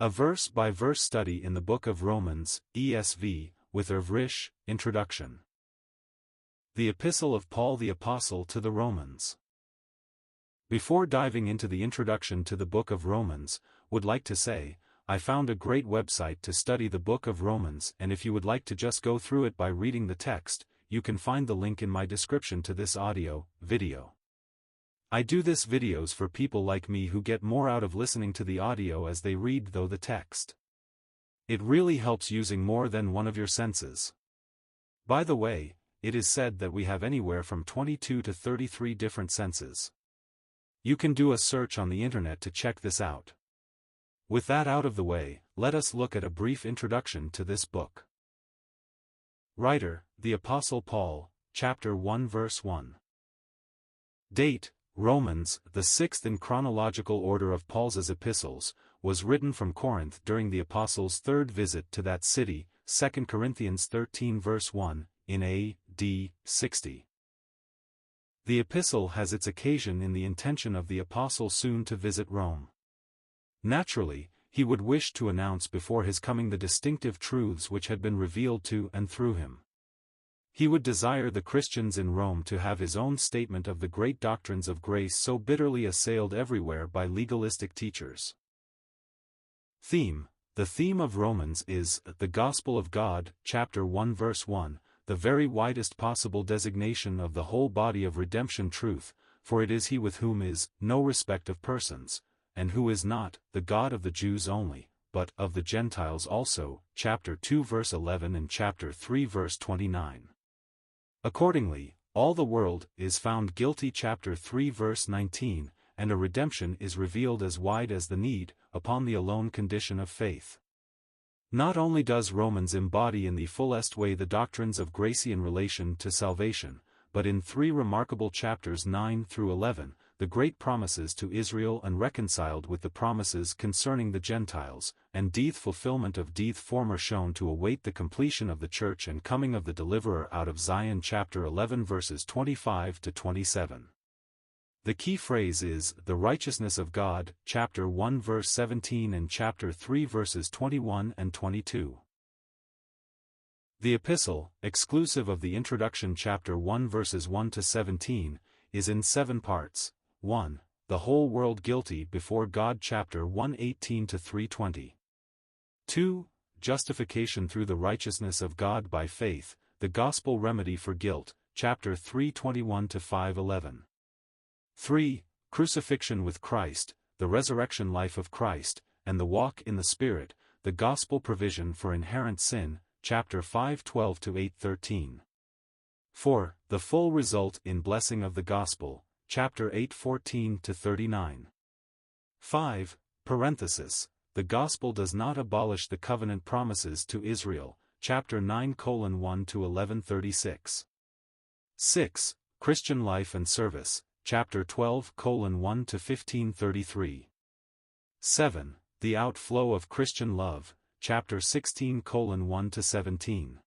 A verse-by-verse study in the Book of Romans, ESV, with Irv Risch, Introduction. The Epistle of Paul the Apostle to the Romans. Before diving into the introduction to the Book of Romans, would like to say, I found a great website to study the Book of Romans, and if you would like to just go through it by reading the text, you can find the link in my description to this video. I do this videos for people like me who get more out of listening to the audio as they read the text. It really helps using more than one of your senses. By the way, it is said that we have anywhere from 22 to 33 different senses. You can do a search on the internet to check this out. With that out of the way, let us look at a brief introduction to this book. Writer, the Apostle Paul, chapter 1 verse 1. Date, Romans, the sixth in chronological order of Paul's epistles, was written from Corinth during the apostle's third visit to that city, 2 Corinthians 13 verse 1, in A.D. 60. The epistle has its occasion in the intention of the apostle soon to visit Rome. Naturally, he would wish to announce before his coming the distinctive truths which had been revealed to and through him. He would desire the Christians in Rome to have his own statement of the great doctrines of grace so bitterly assailed everywhere by legalistic teachers. Theme. The theme of Romans is the Gospel of God, chapter 1 verse 1, the very widest possible designation of the whole body of redemption truth, for it is he with whom is no respect of persons, and who is not the God of the Jews only, but of the Gentiles also, chapter 2 verse 11 and chapter 3 verse 29. Accordingly, all the world is found guilty chapter 3 verse 19, and a redemption is revealed as wide as the need, upon the alone condition of faith. Not only does Romans embody in the fullest way the doctrines of grace in relation to salvation, but in three remarkable chapters 9 through 11, the great promises to Israel unreconciled with the promises concerning the Gentiles, and death fulfillment of death former shown to await the completion of the church and coming of the deliverer out of Zion chapter 11 verses 25 to 27. The key phrase is the righteousness of God, chapter 1 verse 17 and chapter 3 verses 21 and 22. The epistle, exclusive of the introduction chapter 1 verses 1 to 17, is in 7 parts. 1. The whole world guilty before God chapter 1 18 to 3:20. 2. Justification through the righteousness of God by faith, the gospel remedy for guilt, chapter 3:21 to 5:11. 3. Crucifixion with Christ, the resurrection life of Christ, and the walk in the Spirit, the gospel provision for inherent sin, chapter 5:12 to 8:13. 4. The full result in blessing of the gospel, chapter 8:14 to 39. 5. Parenthesis. The gospel does not abolish the covenant promises to Israel, chapter 9:1 to 11:36. 6. Christian life and service, chapter 12:1 to 15:33. 7. The outflow of Christian love, chapter 16:1 to 17.